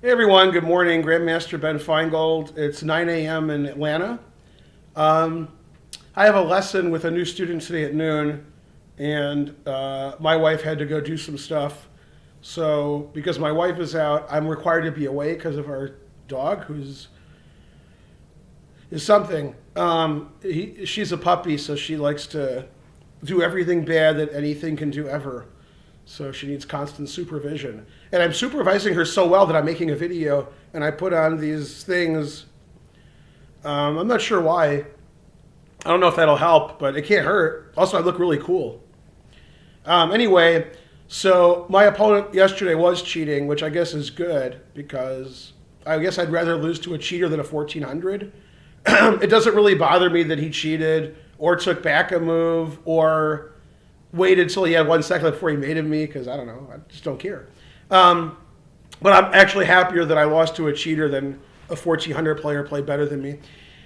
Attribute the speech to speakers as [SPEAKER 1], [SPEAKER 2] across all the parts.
[SPEAKER 1] Hey everyone, good morning. Grandmaster Ben Finegold. It's 9 a.m. in Atlanta. Um, I have a lesson with a new student today at noon, and my wife had to go do some stuff. So, because my wife is out, I'm required to be away because of our dog, who's is something. She's a puppy, so she likes to do everything bad that anything can do ever. So she needs constant supervision. And I'm supervising her so well that I'm making a video and I put on these things. I'm not sure why. I don't know if that'll help, but it can't hurt. Also, I look really cool. Anyway, so my opponent yesterday was cheating, which I guess is good because I guess I'd rather lose to a cheater than a 1400. It doesn't really bother me that he cheated or took back a move or waited till he had 1 second before he mated me because I don't know. I just don't care. But I'm actually happier that I lost to a cheater than a 1400 player played better than me.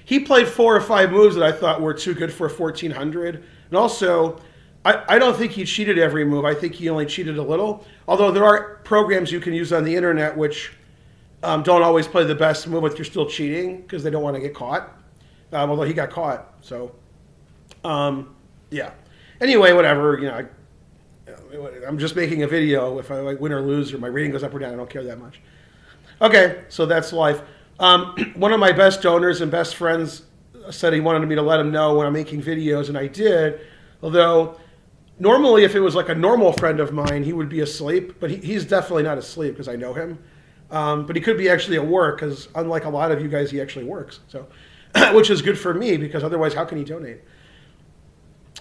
[SPEAKER 1] He played 4 or 5 moves that I thought were too good for a 1400. And also, I don't think he cheated every move. I think he only cheated a little. Although there are programs you can use on the internet which don't always play the best move if you're still cheating because they don't want to get caught. Although he got caught. So, yeah. Anyway, whatever. I'm just making a video. If I win or lose or my rating goes up or down, I don't care that much. Okay, so that's life. One of my best donors and best friends said he wanted me to let him know when I'm making videos, and I did. Although, normally if it was like a normal friend of mine, he would be asleep. But he's definitely not asleep because I know him. But he could be actually at work because unlike a lot of you guys, he actually works. So, which is good for me because otherwise, how can he donate?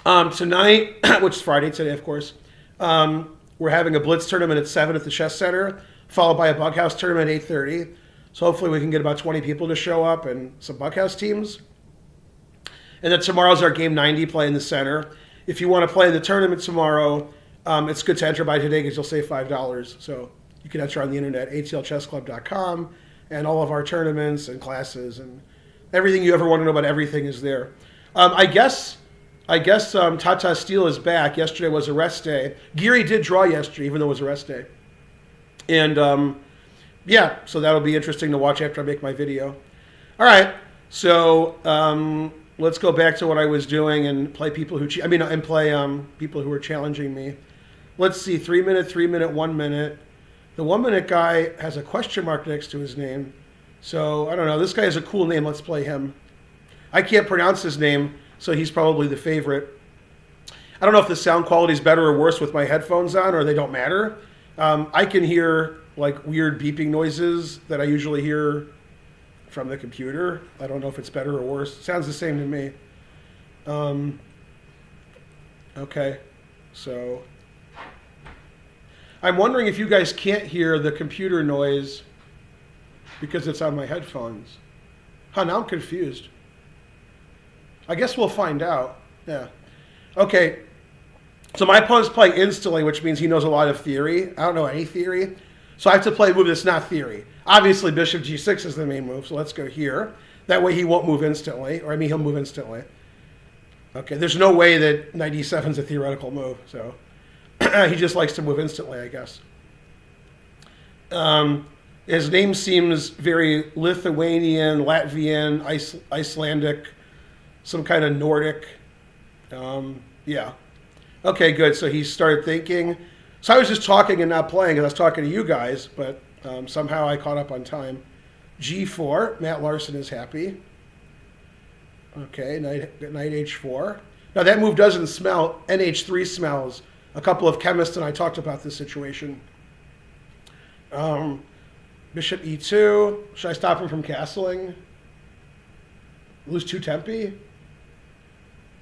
[SPEAKER 1] Tonight, which is Friday today, of course, we're having a Blitz tournament at 7 at the Chess Center, followed by a Bughouse tournament at 8:30. So hopefully we can get about 20 people to show up and some Bughouse teams. And then tomorrow's our Game 90 play in the center. If you want to play in the tournament tomorrow, it's good to enter by today because you'll save $5. So you can enter on the internet, atlchessclub.com, and all of our tournaments and classes and everything you ever want to know about everything is there. I guess Tata Steel is back. Yesterday was a rest day. Geary did draw yesterday, even though it was a rest day. And yeah, so that'll be interesting to watch after I make my video. All right, so let's go back to what I was doing and play people who and play people who are challenging me. Let's see, 3 minute, 3 minute, 1 minute. The 1 minute guy has a question mark next to his name. So I don't know. This guy has a cool name. Let's play him. I can't pronounce his name. So he's probably the favorite. I don't know if the sound quality is better or worse with my headphones on, or they don't matter. I can hear like weird beeping noises that I usually hear from the computer. I don't know if it's better or worse. It sounds the same to me. Okay, so I'm wondering if you guys can't hear the computer noise because it's on my headphones. Now I'm confused. I guess we'll find out. Yeah. Okay. So my opponent's playing instantly, which means he knows a lot of theory. I don't know any theory. So I have to play a move that's not theory. Obviously, bishop g6 is the main move, so let's go here. That way he won't move instantly. Or, he'll move instantly. Okay, there's no way that knight e7 is a theoretical move, so he just likes to move instantly, I guess. His name seems very Lithuanian, Latvian, Icelandic, some kind of Nordic. Yeah. Okay, good. So he started thinking. So I was just talking and not playing because I was talking to you guys, but somehow I caught up on time. G4. Matt Larson is happy. Okay, knight h4. Now that move doesn't smell. nh3 smells. A couple of chemists and I talked about this situation. Bishop e2. Should I stop him from castling? Lose 2 tempi?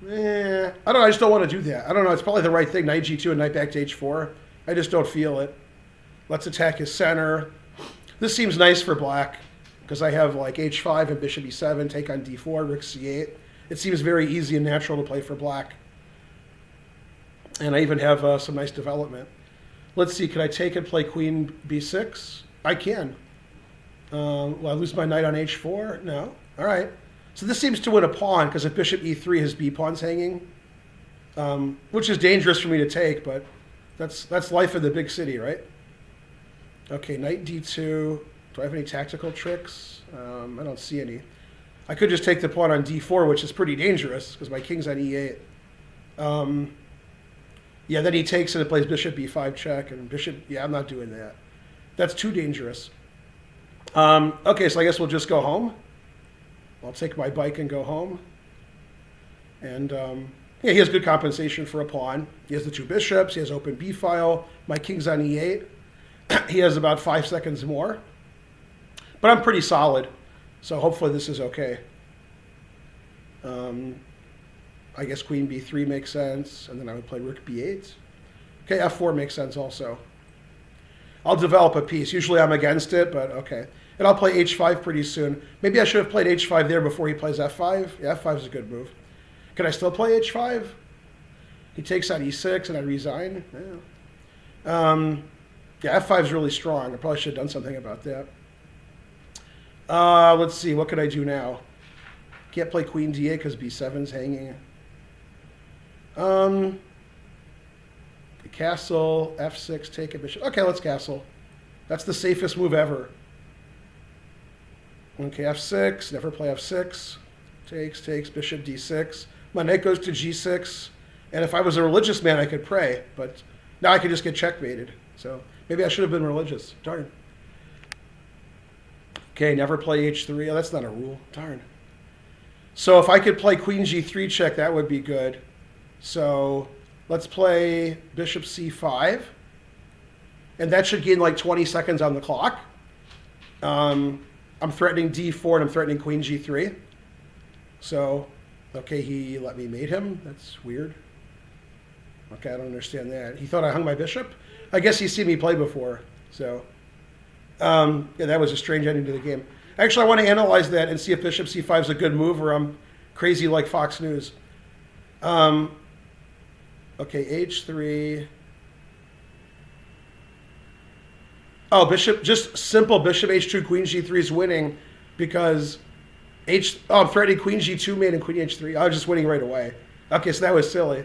[SPEAKER 1] I don't know. I just don't want to do that. I don't know. It's probably the right thing. Knight g2 and knight back to h4. I just don't feel it. Let's attack his center. This seems nice for black because I have like h5 and bishop e7, take on d4, rook c8. It seems very easy and natural to play for black. And I even have some nice development. Let's see. Can I take and play queen b6? I can. Will I lose my knight on h4? No. All right. So this seems to win a pawn because if bishop e3 has b pawns hanging, which is dangerous for me to take, but that's life in the big city, right? Okay, knight d2, Do I have any tactical tricks? I don't see any. I could just take the pawn on d4, which is pretty dangerous because my king's on e8. Yeah, then he takes it and plays bishop b5 check and bishop. Yeah, I'm not doing that. That's too dangerous. Okay, so I guess we'll just go home. I'll take my bike and go home. And yeah, he has good compensation for a pawn. He has the two bishops. He has open b file. My king's on e8. He has about 5 seconds more. But I'm pretty solid, so hopefully this is okay. I guess queen b3 makes sense, and then I would play rook b8. Okay, f4 makes sense also. I'll develop a piece. Usually I'm against it, but okay. And I'll play h5 pretty soon. Maybe I should have played h5 there before he plays f5. Yeah, f5 is a good move. Can I still play h5? He takes on e6, and I resign. Yeah, yeah, f5 is really strong. I probably should have done something about that. Let's see. What can I do now? Can't play queen d8 because b7's hanging. Castle, f6, take a bishop. Okay, let's castle. That's the safest move ever. Okay, f6, never play f6. Takes, bishop d6. My knight goes to g6. And if I was a religious man, I could pray. But now I could just get checkmated. So maybe I should have been religious. Darn. Okay, never play h3. Oh, that's not a rule. Darn. So if I could play queen g3 check, that would be good. So let's play bishop c5. And that should gain like 20 seconds on the clock. I'm threatening d4 and I'm threatening queen g3. So, okay, he let me mate him. That's weird. Okay, I don't understand that. He thought I hung my bishop? I guess he's seen me play before. So, yeah, that was a strange ending to the game. Actually, I want to analyze that and see if bishop c5 is a good move or I'm crazy like Fox News. Okay, h3. Oh, just simple bishop h2, queen g3 is winning because I'm threatening queen g2 mate and queen h3. I was just winning right away. Okay, so that was silly.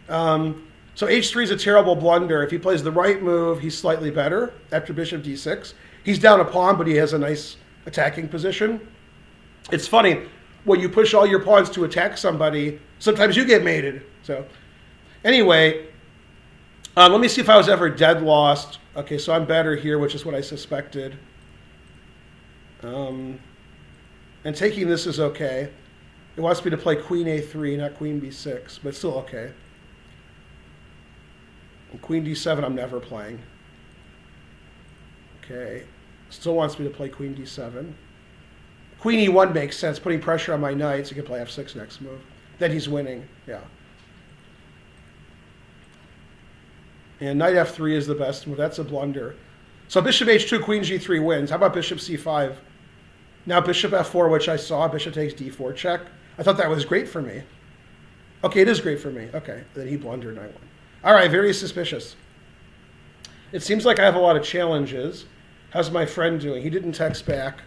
[SPEAKER 1] So h3 is a terrible blunder. If he plays the right move, he's slightly better after bishop d6. He's down a pawn, but he has a nice attacking position. It's funny, when you push all your pawns to attack somebody, sometimes you get mated. So anyway, let me see if I was ever dead lost. Okay, so I'm better here, which is what I suspected. And taking this is okay. It wants me to play queen a3, not queen b6, but still okay. And queen d7 I'm never playing. Okay, still wants me to play queen d7. Queen e1 makes sense, putting pressure on my knight, so he can play f6 next move. Then he's winning, yeah. And knight f3 is the best move. That's a blunder. So bishop h2, queen g3 wins. How about bishop c5? Now bishop f4, which I saw. Bishop takes d4 check. I thought that was great for me. Okay, it is great for me. Okay, then he blundered and I won. All right, very suspicious. It seems like I have a lot of challenges. How's my friend doing? He didn't text back.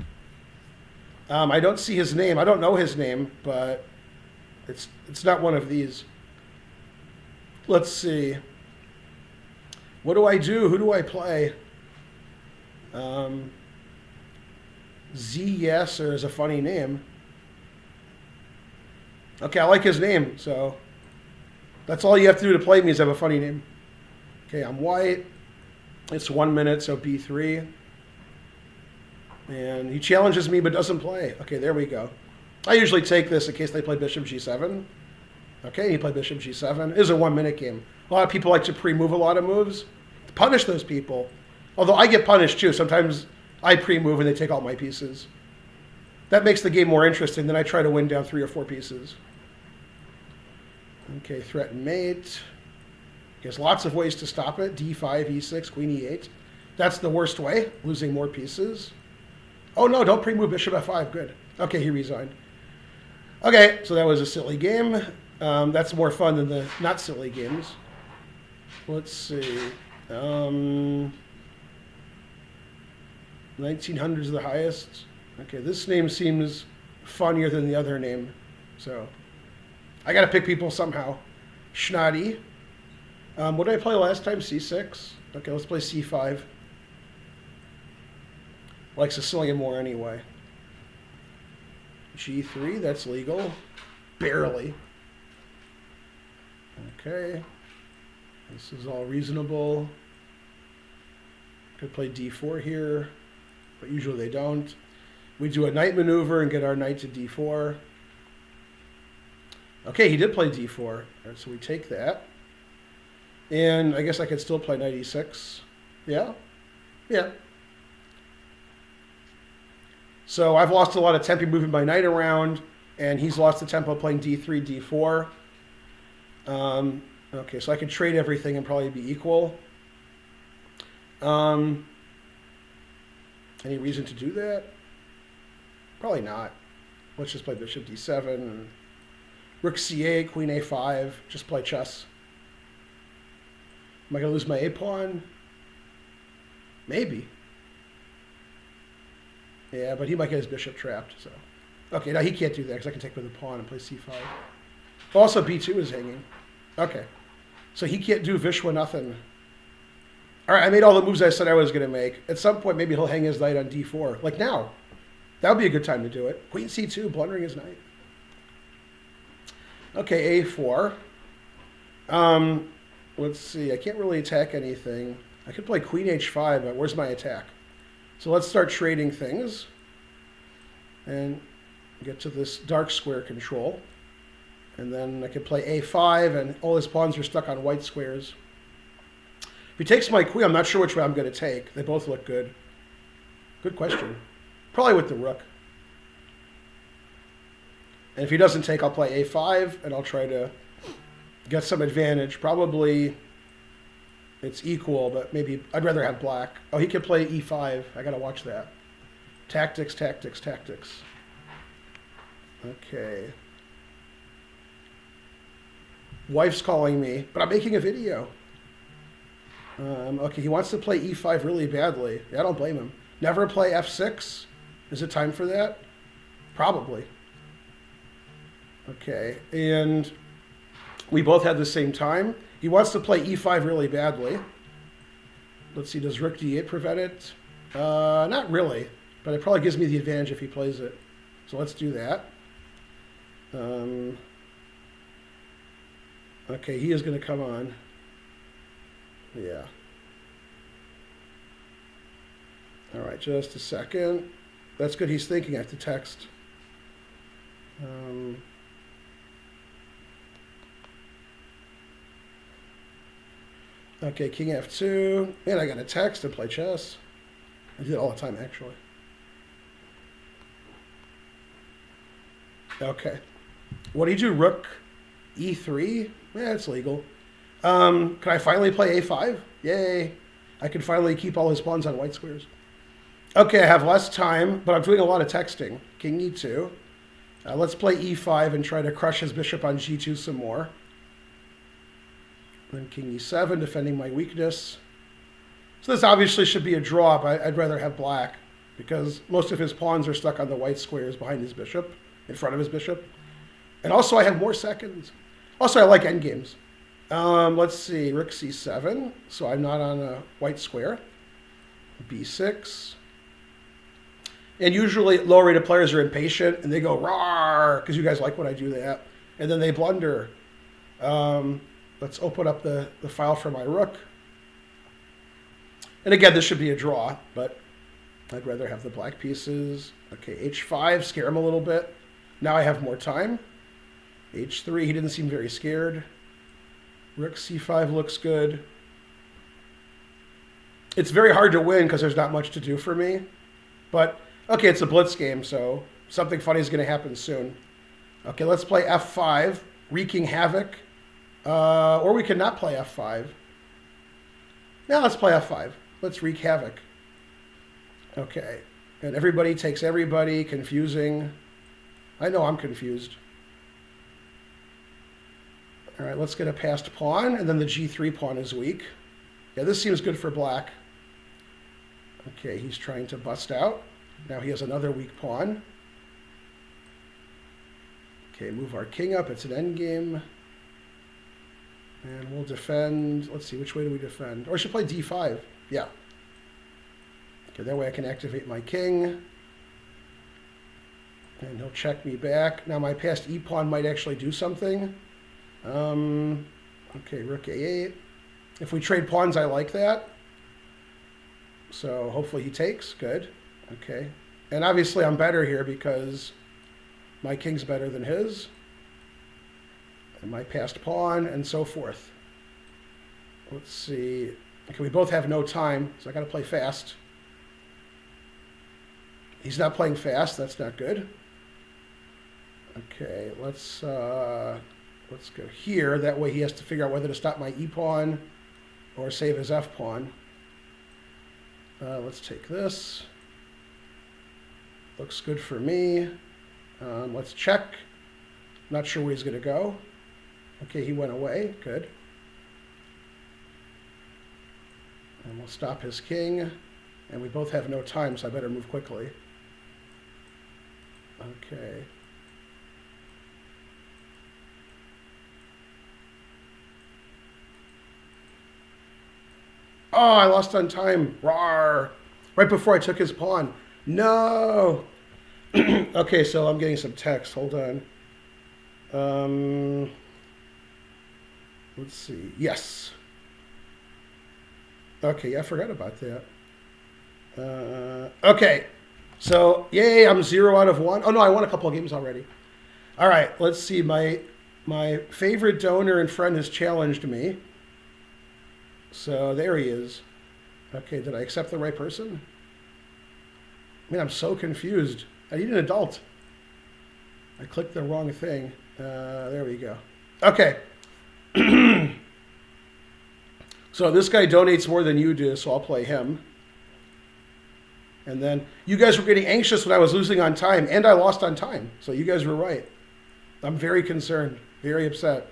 [SPEAKER 1] I don't see his name. I don't know his name, but it's not one of these. Let's see. What do I do? Who do I play? Z Yasser is a funny name. Okay, I like his name, so that's all you have to do to play me is have a funny name. Okay, I'm white. It's 1 minute, so b3. And he challenges me but doesn't play. Okay, there we go. I usually take this in case they play bishop g7. Okay, he played bishop g7. It is a 1 minute game. A lot of people like to pre-move a lot of moves. Punish those people. Although I get punished too. Sometimes I pre-move and they take all my pieces. That makes the game more interesting. Then I try to win down 3 or 4 pieces. Okay, threaten mate. He has lots of ways to stop it. d5, e6, queen e8. That's the worst way, losing more pieces. Oh no, don't pre-move bishop f5. Good. Okay, he resigned. Okay, so that was a silly game. That's more fun than the not silly games. Let's see. 1900 is the highest. Okay, this name seems funnier than the other name. So I got to pick people somehow. Schnotty. What did I play last time? c6. Okay, let's play c5. like Sicilian more anyway. G3, that's legal. Barely. Okay. This is all reasonable. Could play D4 here, but usually they don't. We do a knight maneuver and get our knight to D4. Okay, he did play D4. All right, so we take that. And I guess I could still play knight E6. Yeah? Yeah. So I've lost a lot of tempo moving my knight around, and he's lost the tempo playing D3, D4. Okay, so I could trade everything and probably be equal. Any reason to do that? Probably not. Let's just play bishop D7 and rook C8, queen A5. Just play chess. Am I going to lose my A pawn? Maybe. Yeah, but he might get his bishop trapped. So, okay, now he can't do that because I can take with a pawn and play C5. Also, B2 is hanging. Okay, so he can't do Vishwa nothing. All right, I made all the moves I said I was going to make. At some point, maybe he'll hang his knight on D4, like now. That would be a good time to do it. Queen C2, blundering his knight. Okay, A4. Let's see. I can't really attack anything. I could play Queen H5, but where's my attack? So let's start trading things and get to this dark square control. And then I could play A5, and all his pawns are stuck on white squares. If he takes my queen, I'm not sure which way I'm going to take. They both look good. Good question. Probably with the rook. And if he doesn't take, I'll play A5, and I'll try to get some advantage. Probably it's equal, but maybe I'd rather have black. Oh, he could play E5. I got to watch that. Tactics, tactics, tactics. Okay. Wife's calling me, but I'm making a video. Okay, he wants to play E5 really badly. Yeah, I don't blame him. Never play F6? Is it time for that? Probably. Okay, and we both had the same time. He wants to play E5 really badly. Let's see, does Rook D8 prevent it? Not really, but it probably gives me the advantage if he plays it. So let's do that. Okay, he is going to come on. Yeah. All right, just a second. That's good. He's thinking. I have to text. Okay, King F2. Man, I got to text and play chess. I do it all the time, actually. Okay. What do you do? Rook E3? Yeah, it's legal. Can I finally play A5? Yay. I can finally keep all his pawns on white squares. Okay, I have less time, but I'm doing a lot of texting. King E2. Let's play E5 and try to crush his bishop on G2 some more. Then King E7, defending my weakness. So this obviously should be a draw, but I'd rather have black because most of his pawns are stuck on the white squares behind his bishop, in front of his bishop. And also I have more seconds. Also, I like endgames. Let's see, Rook C7, so I'm not on a white square. B6. And usually low-rated players are impatient, and they go, rawr, because you guys like when I do that. And then they blunder. Let's open up the file for my rook. And again, this should be a draw, but I'd rather have the black pieces. Okay, H5, scare him a little bit. Now I have more time. H3, he didn't seem very scared. Rook C5 looks good. It's very hard to win because there's not much to do for me. But, okay, it's a blitz game, so something funny is going to happen soon. Okay, let's play F5, wreaking havoc. Or we could not play F5. Now let's play F5. Let's wreak havoc. Okay, and everybody takes everybody, confusing. I know I'm confused. All right, let's get a passed pawn, and then the G3 pawn is weak. Yeah, this seems good for black. Okay, he's trying to bust out. Now he has another weak pawn. Okay, move our king up. It's an endgame. And we'll defend. Let's see, which way do we defend? Or I should play D5. Yeah. Okay, that way I can activate my king. And he'll check me back. Now my passed e-pawn might actually do something. Okay, rook a8. If we trade pawns, I like that. So hopefully he takes. Good. Okay. And obviously I'm better here because my king's better than his. And my passed pawn and so forth. Let's see. Okay, we both have no time, so I got to play fast. He's not playing fast. That's not good. Okay, let's go here. That way he has to figure out whether to stop my e-pawn or save his f-pawn. Let's take this. Looks good for me. Let's check. Not sure where he's going to go. Okay, he went away. Good. And we'll stop his king. And we both have no time, so I better move quickly. Okay. Oh, I lost on time. Rawr. Right before I took his pawn. No. Okay, so I'm getting some text. Hold on. Let's see. Yes. Okay, I forgot about that. Okay. So, yay, I'm 0 out of 1. Oh, no, I won a couple of games already. All right, let's see. My favorite donor and friend has challenged me. So there he is. Okay, did I accept the right person? I mean, I'm so confused. I need an adult. I clicked the wrong thing. There we go. Okay. So this guy donates more than you do, so I'll play him. And then you guys were getting anxious when I was losing on time, and I lost on time. So you guys were right. I'm very concerned, very upset.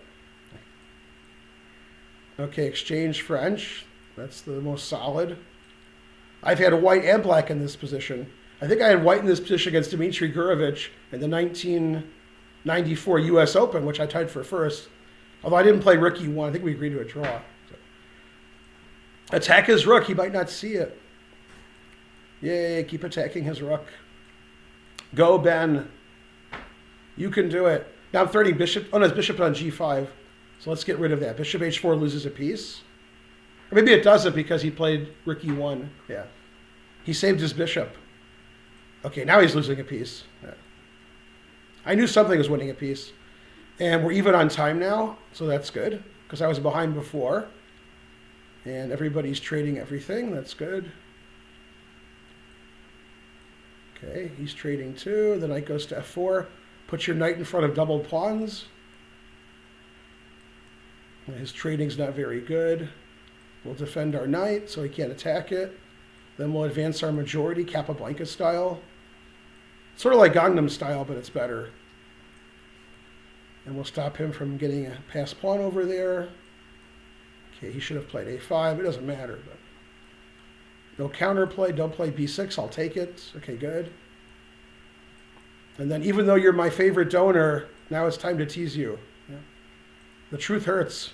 [SPEAKER 1] Okay, exchange French. That's the most solid. I've had a white and black in this position. I think I had white in this position against Dmitry Gurevich in the 1994 U.S. Open, which I tied for first. Although I didn't play rook e1. I think we agreed to a draw. So. Attack his rook. He might not see it. Yay, keep attacking his rook. Go, Ben. You can do it. Now I'm threatening bishop. Oh, no, it's bishop on g5. So let's get rid of that. Bishop h4 loses a piece. Or maybe it doesn't because he played rook e1. Yeah. He saved his bishop. Okay, now he's losing a piece. Yeah. I knew something was winning a piece. And we're even on time now, so that's good. Because I was behind before. And everybody's trading everything. That's good. Okay, he's trading too. The knight goes to f4. Put your knight in front of doubled pawns. His trading's not very good. We'll defend our knight so he can't attack it. Then we'll advance our majority, Capablanca style. Sort of like Gangnam style, but it's better. And we'll stop him from getting a pass pawn over there. Okay, he should have played a5. It doesn't matter. But no counterplay. Don't play b6. I'll take it. Okay, good. And then even though you're my favorite donor, now it's time to tease you. Yeah. The truth hurts.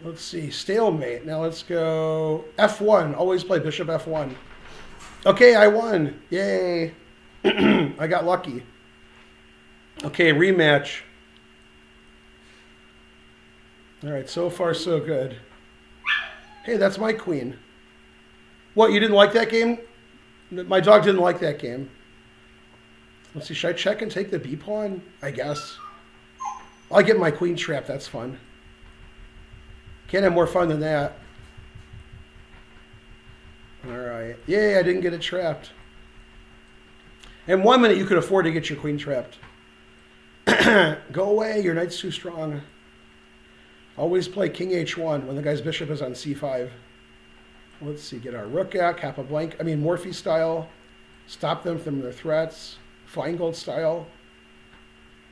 [SPEAKER 1] Let's see, stalemate. Now let's go f1. Always play bishop f1. Okay, I won. Yay. I got lucky. Okay, rematch. All right, so far so good. Hey, that's my queen. What, you didn't like that game? My dog didn't like that game. Let's see, should I check and take the b pawn? I guess. I'll get my queen trapped. That's fun. Can't have more fun than that. All right. Yay, I didn't get it trapped. In 1 minute, you could afford to get your queen trapped. Go away. Your knight's too strong. Always play king h1 when the guy's bishop is on c5. Let's see. Get our rook out. Capablanca. I mean, Morphy style. Stop them from their threats. Finegold style.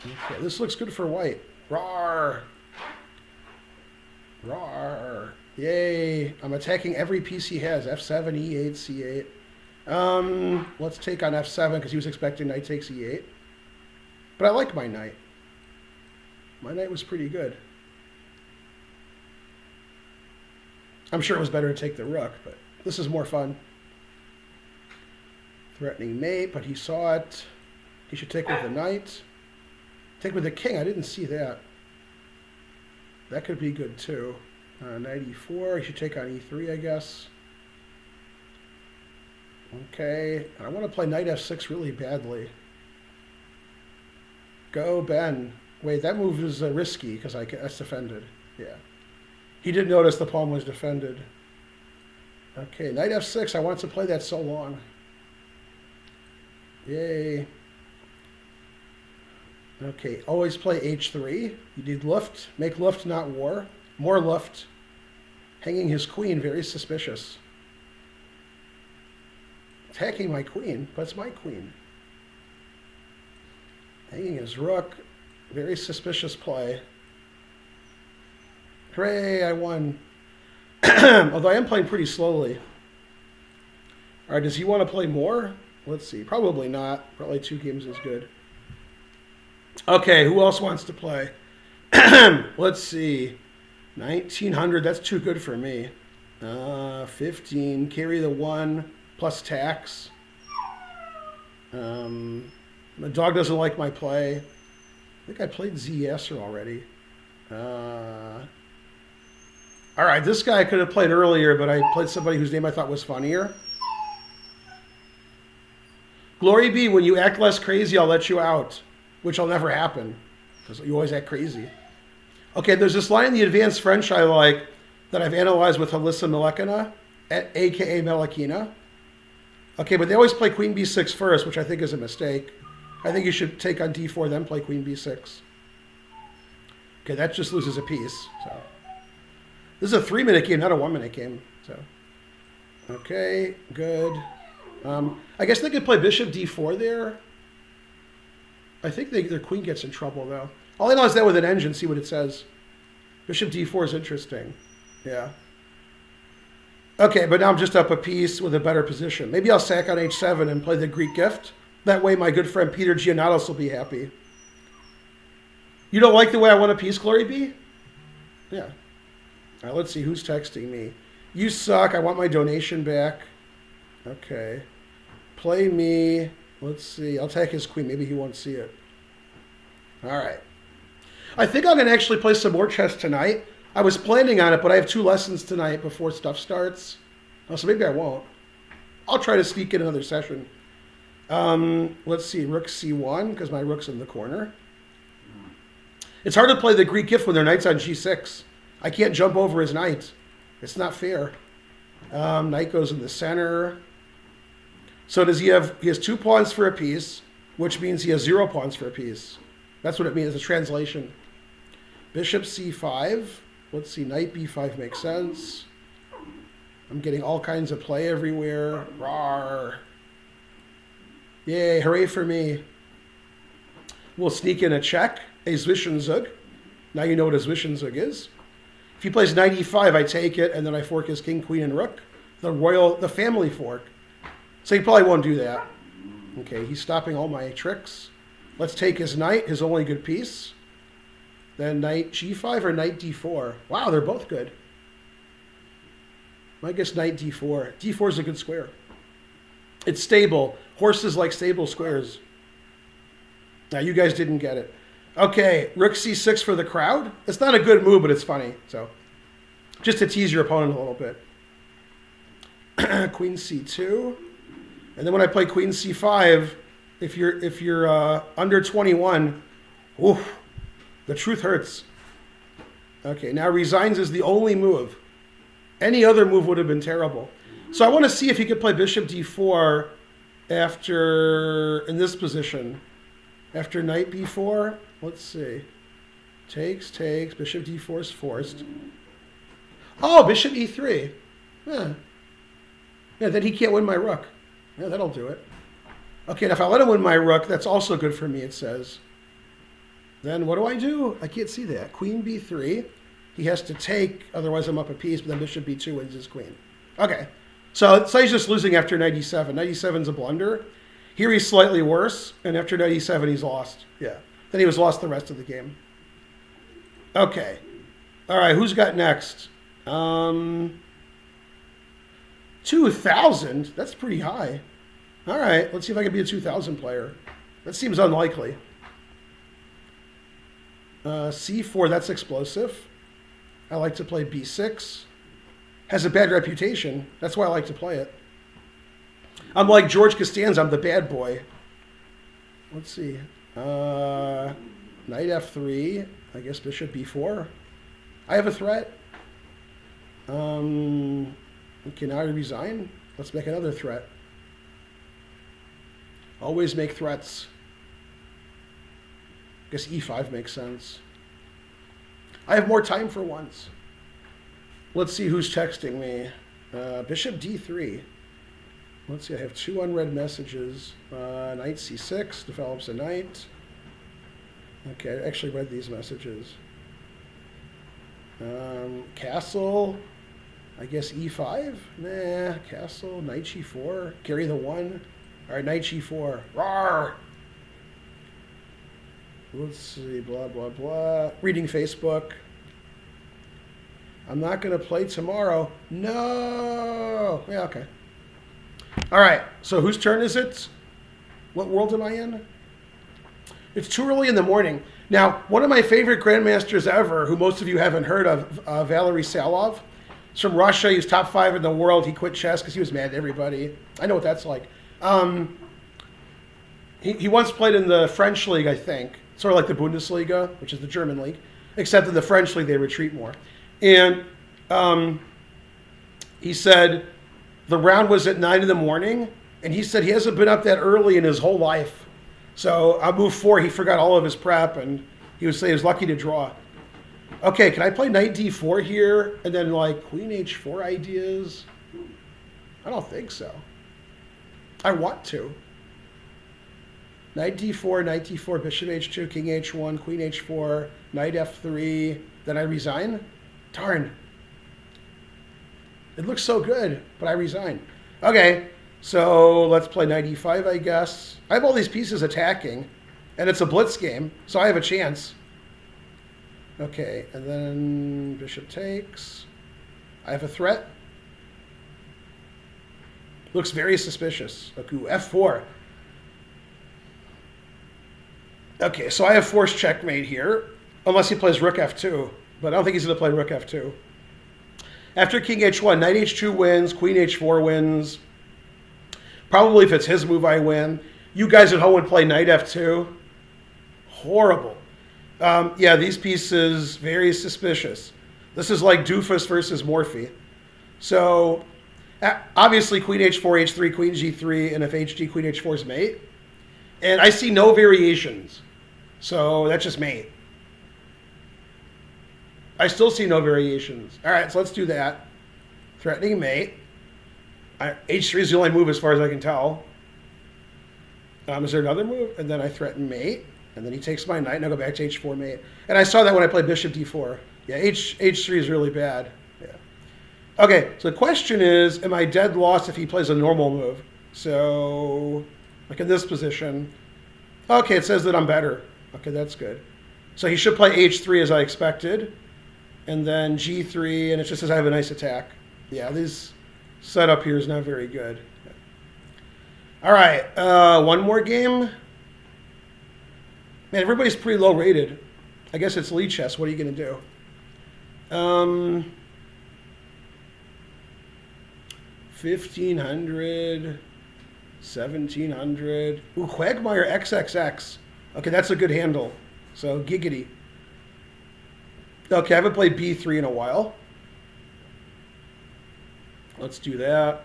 [SPEAKER 1] Okay, this looks good for white. Rawr. Rawr. Yay. I'm attacking every piece he has. F7, E8, C8. Let's take on F7 because he was expecting knight takes E8. But I like my knight. My knight was pretty good. I'm sure it was better to take the rook, but this is more fun. Threatening mate, but he saw it. He should take with the knight. Take with the king. I didn't see that. That could be good too. Knight E4. He should take on E3, I guess. Okay. I want to play knight F6 really badly. Go, Ben. Wait, that move is risky because that's defended. Yeah. He did notice the pawn was defended. Okay, knight F6. I want to play that so long. Yay. Okay, always play H3. You need Luft. Make Luft, not war. More Luft. Hanging his queen, very suspicious. Attacking my queen, but it's my queen. Hanging his rook, very suspicious play. Hooray, I won. Although I am playing pretty slowly. All right, does he want to play more? Let's see. Probably not. Probably 2 games is good. Okay, who else wants to play? Let's see. 1900, that's too good for me. 15, carry the 1 plus tax. My dog doesn't like my play. I think I played Ziyesser already. All right, this guy I could have played earlier, but I played somebody whose name I thought was funnier. Glory be, when you act less crazy, I'll let you out. Which will never happen, because you always act crazy. Okay, there's this line in the advanced French I like that I've analyzed with Alyssa Melekina, a.k.a. Melekina. Okay, but they always play queen b6 first, which I think is a mistake. I think you should take on d4, then play queen b6. Okay, that just loses a piece. So this is a 3-minute game, not a 1-minute game. So, okay, good. I guess they could play bishop d4 there. I think their queen gets in trouble, though. I'll analyze that with an engine, see what it says. Bishop d4 is interesting. Yeah. Okay, but now I'm just up a piece with a better position. Maybe I'll sack on h7 and play the Greek gift. That way my good friend Peter Giannatos will be happy. You don't like the way I won a piece, Glory be? Yeah. All right, let's see. Who's texting me? You suck. I want my donation back. Okay. Play me. Let's see. I'll take his queen. Maybe he won't see it. All right. I think I'm going to actually play some more chess tonight. I was planning on it, but I have 2 lessons tonight before stuff starts. So maybe I won't. I'll try to sneak in another session. Let's see. Rook c1, because my rook's in the corner. It's hard to play the Greek gift when their knight's on g6. I can't jump over his knight. It's not fair. Knight goes in the center. So does he have... He has 2 pawns for a piece, which means he has 0 pawns for a piece. That's what it means, the translation. Bishop c5. Let's see, knight b5 makes sense. I'm getting all kinds of play everywhere. Rawr. Yay, hooray for me. We'll sneak in a check, a Zwischenzug. Now you know what a Zwischenzug is. If he plays knight e5, I take it, and then I fork his king, queen, and rook. The family fork. So he probably won't do that. Okay, he's stopping all my tricks. Let's take his knight, his only good piece. Then knight g5 or knight d4. Wow, they're both good. I guess knight d4. d4 is a good square. It's stable. Horses like stable squares. Now, you guys didn't get it. Okay, rook c6 for the crowd. It's not a good move, but it's funny. So, just to tease your opponent a little bit. Queen c2. And then when I play queen c5, if you're under 21, oof, the truth hurts. Okay, now resigns is the only move. Any other move would have been terrible. So I want to see if he could play bishop d4 after, in this position, after knight b4. Let's see. Takes, bishop d4 is forced. Oh, bishop e3. Yeah, then he can't win my rook. Yeah, that'll do it. Okay, and if I let him win my rook, that's also good for me, it says. Then what do? I can't see that. Queen b3. he has to take, otherwise I'm up a piece, but then bishop b2 wins his queen. Okay, so he's just losing after knight e7. Knight e7's a blunder. Here he's slightly worse, and after knight e7 he's lost. Yeah, then he was lost the rest of the game. Okay, all right, who's got next? 2,000? That's pretty high. All right, let's see if I can be a 2,000 player. That seems unlikely. C4, that's explosive. I like to play b6. Has a bad reputation. That's why I like to play it. I'm like George Costanza. I'm the bad boy. Let's see. Knight f3. I guess bishop b4. I have a threat. Okay, now I resign. Let's make another threat. Always make threats. I guess e5 makes sense. I have more time for once. Let's see who's texting me. Bishop d3. Let's see, I have 2 unread messages. Knight c6 develops a knight. Okay, I actually read these messages. Castle, I guess e5? Nah, castle, knight g4, carry the 1. All right, knight g4. Rawr! Let's see, blah, blah, blah. Reading Facebook. I'm not going to play tomorrow. No! Yeah, okay. All right, so whose turn is it? What world am I in? It's too early in the morning. Now, one of my favorite grandmasters ever, who most of you haven't heard of, Valery Salov. He's from Russia. He's top 5 in the world. He quit chess because he was mad at everybody. I know what that's like. He once played in the French league, I think. Sort of like the Bundesliga, which is the German league. Except in the French league, they retreat more. And he said the round was at 9 in the morning. And he said he hasn't been up that early in his whole life. So on move 4, he forgot all of his prep. And he would say he was lucky to draw. Okay, can I play knight d4 here? And then like queen h4 ideas? I don't think so. I want to. Knight d4, bishop h2, king h1, queen h4, knight f3. Then I resign? Darn. It looks so good, but I resign. Okay, so let's play knight e5, I guess. I have all these pieces attacking, and it's a blitz game, so I have a chance. Okay, and then bishop takes. I have a threat. Looks very suspicious. Okay, f4. Okay, so I have forced checkmate here, unless he plays rook f2, but I don't think he's going to play rook f2. After king h1, knight h2 wins, queen h4 wins. Probably if it's his move, I win. You guys at home would play knight f2. Horrible. Yeah, these pieces, very suspicious. This is like Doofus versus Morphe. So, obviously, queen h4, h3, queen g3, and if hg, queen h4 is mate. And I see no variations. So, that's just mate. I still see no variations. All right, so let's do that. Threatening mate. H3 is the only move as far as I can tell. Is there another move? And then I threaten mate. And then he takes my knight, and I go back to h4 mate. And I saw that when I played bishop d4. Yeah, h3 is really bad. Yeah. Okay, so the question is, am I dead lost if he plays a normal move? So, like in this position. Okay, it says that I'm better. Okay, that's good. So he should play h3 as I expected. And then g3, and it just says I have a nice attack. Yeah, this setup here is not very good. All right, one more game. Man, everybody's pretty low rated. I guess it's lead chess. What are you going to do? 1,500, 1,700. Ooh, Quagmire XXX. Okay, that's a good handle. So, giggity. Okay, I haven't played b3 in a while. Let's do that.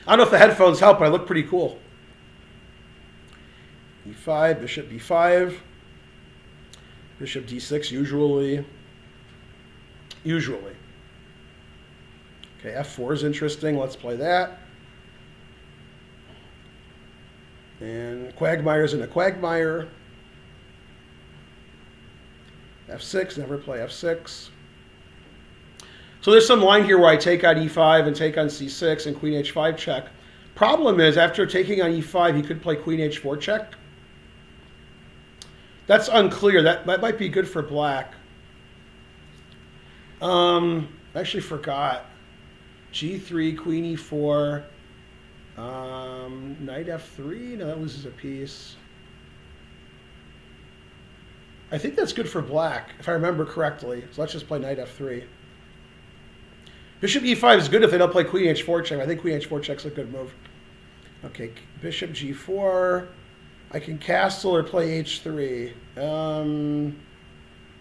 [SPEAKER 1] I don't know if the headphones help, but I look pretty cool. e5, bishop b5. Bishop d6, usually. Usually. Okay, f4 is interesting. Let's play that. And Quagmire's in a Quagmire. f6, never play f6. So there's some line here where I take on e5 and take on c6 and queen h5 check. Problem is, after taking on e5, he could play queen h4 check. That's unclear. That might be good for black. I actually forgot. g3, queen e4, knight f3. No, that loses a piece. I think that's good for black, if I remember correctly. So let's just play knight f3. Bishop e5 is good if they don't play queen h4 check. I think queen h4 check's a good move. Okay, bishop g4. I can castle or play h3.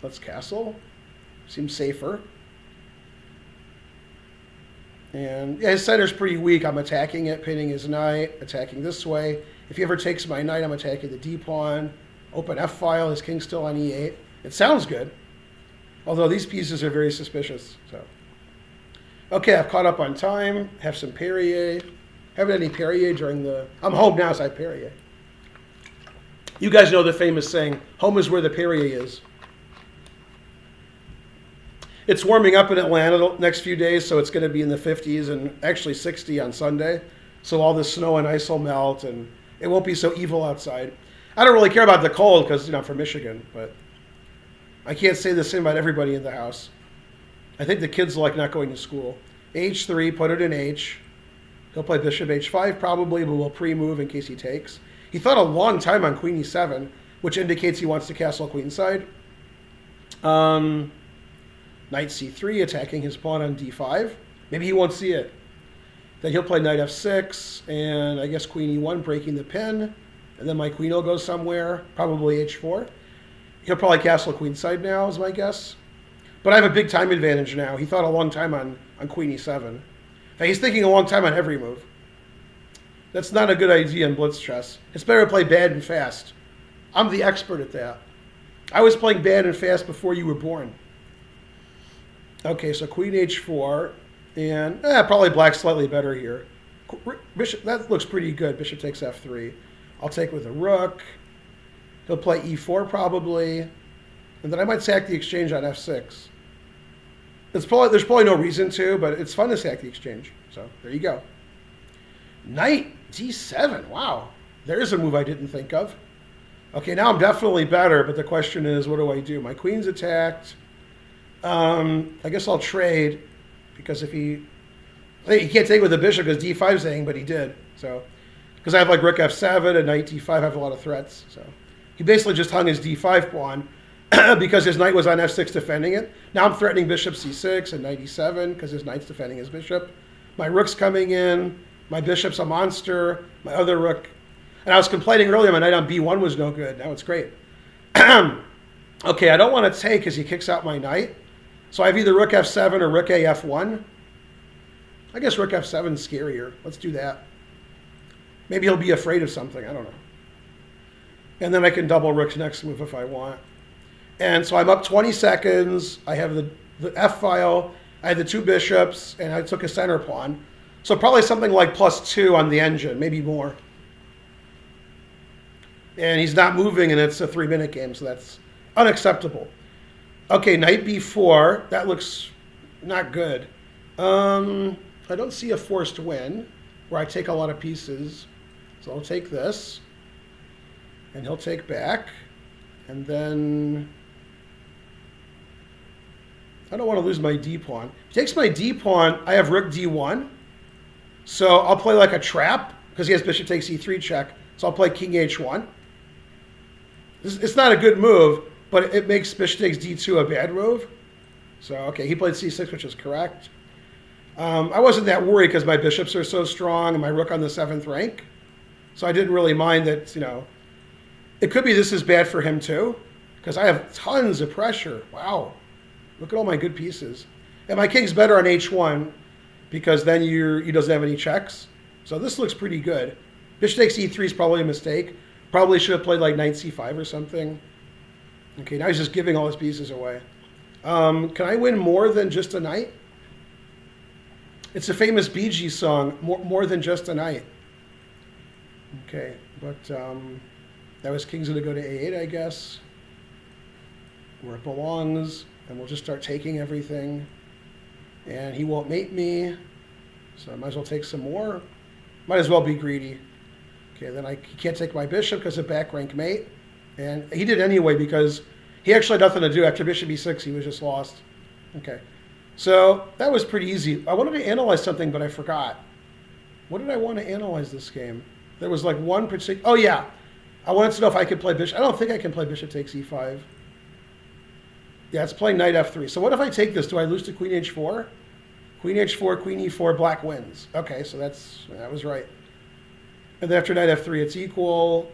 [SPEAKER 1] Let's castle. Seems safer. And yeah, his center's pretty weak. I'm attacking it, pinning his knight, attacking this way. If he ever takes my knight, I'm attacking the d-pawn. Open f-file, his king's still on e8. It sounds good, although these pieces are very suspicious. So, okay, I've caught up on time. Have some Perrier. Haven't had any Perrier during the... I'm home now, so I have Perrier. You guys know the famous saying, home is where the Perrier is. It's warming up in Atlanta the next few days, so it's going to be in the 50s and actually 60 on Sunday. So all the snow and ice will melt, and it won't be so evil outside. I don't really care about the cold because, I'm from Michigan, but I can't say the same about everybody in the house. I think the kids like not going to school. h3, put it in h. He'll play bishop h5 probably, but we'll pre-move in case he takes. He thought a long time on queen e7, which indicates he wants to castle queenside. Knight c3, attacking his pawn on d5. Maybe he won't see it. Then he'll play knight f6, and I guess queen e1, breaking the pin. And then my queen will go somewhere, probably h4. He'll probably castle queenside now, is my guess. But I have a big time advantage now. He thought a long time on queen e7. In fact, he's thinking a long time on every move. That's not a good idea in blitz chess. It's better to play bad and fast. I'm the expert at that. I was playing bad and fast before you were born. Okay, so queen h4, and probably black slightly better here. Bishop, that looks pretty good. Bishop takes f3. I'll take with a rook. He'll play e4 probably, and then I might sack the exchange on f6. There's probably no reason to, but it's fun to sack the exchange. So there you go. Knight d7. Wow, there's a move I didn't think of. Okay, now I'm definitely better, but the question is, what do I do? My queen's attacked. I guess I'll trade, because if he can't take with the bishop because d5's saying, but he did. So, because I have like rook f7 and knight d5, I have a lot of threats. So he basically just hung his d5 pawn because his knight was on f6 defending it. Now I'm threatening bishop c6 and knight e7 because his knight's defending his bishop. My rook's coming in. My bishop's a monster. My other rook. And I was complaining earlier my knight on b1 was no good. Now it's great. Okay, I don't want to take because he kicks out my knight. So I have either rook f7 or rook a f1. I guess rook f7 is scarier. Let's do that. Maybe he'll be afraid of something. I don't know. And then I can double rook's next move if I want. And so I'm up 20 seconds. I have the f-file. I had the two bishops, and I took a center pawn. So probably something like +2 on the engine, maybe more. And he's not moving, and it's a 3-minute game, so that's unacceptable. Okay, knight b4. That looks not good. I don't see a forced win where I take a lot of pieces. So I'll take this, and he'll take back. And then I don't want to lose my d-pawn. If he takes my d-pawn, I have rook d1. So I'll play like a trap, because he has bishop takes e3 check. So I'll play king h1. It's not a good move, but it makes bishop takes d2 a bad move. So, okay, he played c6, which is correct. I wasn't that worried because my bishops are so strong and my rook on the 7th rank. So I didn't really mind that, it could be this is bad for him too, because I have tons of pressure. Wow. Look at all my good pieces. And my king's better on h1 because then he doesn't have any checks. So this looks pretty good. Bishop takes e3 is probably a mistake. Probably should have played like knight c5 or something. Okay, now he's just giving all his pieces away. Can I win more than just a knight? It's a famous Bee Gees song, more than just a knight. Okay, but that was king's going to go to a8, I guess. where it belongs, and we'll just start taking everything. And he won't mate me, so I might as well take some more. Might as well be greedy. Okay, then he can't take my bishop because of back rank mate. And he did anyway because he actually had nothing to do. After bishop e6, he was just lost. Okay, so that was pretty easy. I wanted to analyze something, but I forgot. What did I want to analyze this game? There was like one particular... Oh, yeah. I wanted to know if I could play bishop. I don't think I can play bishop takes e5. Yeah, it's playing knight f3. So what if I take this? Do I lose to queen h4? Queen h4, queen e4, black wins. Okay, so that was right. And then after knight f3, it's equal.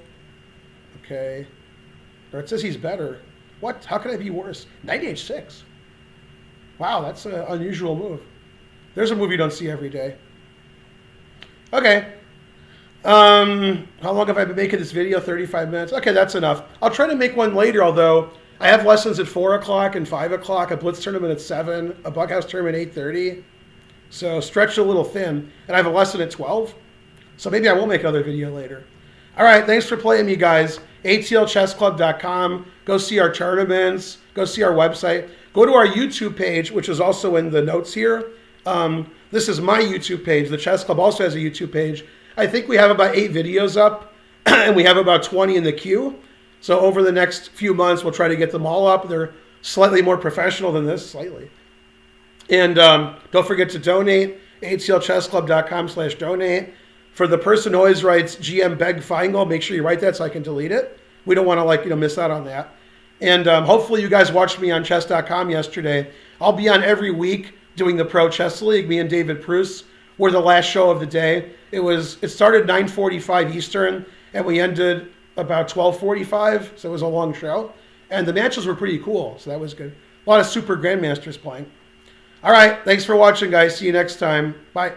[SPEAKER 1] Okay. Or it says he's better. What? How could I be worse? Knight h6. Wow, that's an unusual move. There's a move you don't see every day. Okay. How long have I been making this video? 35 minutes. Okay, that's enough. I'll try to make one later, although I have lessons at 4 o'clock and 5 o'clock, a blitz tournament at 7, a bughouse tournament at 8:30. So stretched a little thin. And I have a lesson at 12. So maybe I will make another video later. All right, thanks for playing me, guys. atlchessclub.com. Go see our tournaments. Go see our website. Go to our YouTube page, which is also in the notes here. This is my YouTube page. The Chess Club also has a YouTube page. I think we have about 8 videos up, and we have about 20 in the queue. So over the next few months, we'll try to get them all up. They're slightly more professional than this, slightly. And don't forget to donate, atlchessclub.com/donate. For the person who always writes GM Ben Finegold, make sure you write that so I can delete it. We don't want to miss out on that. And hopefully you guys watched me on chess.com yesterday. I'll be on every week doing the Pro Chess League. Me and David Pruce were the last show of the day. It started 9:45 Eastern, and we ended about 12:45, so it was a long show. And the matches were pretty cool, so that was good. A lot of super grandmasters playing. All right, thanks for watching, guys. See you next time. Bye.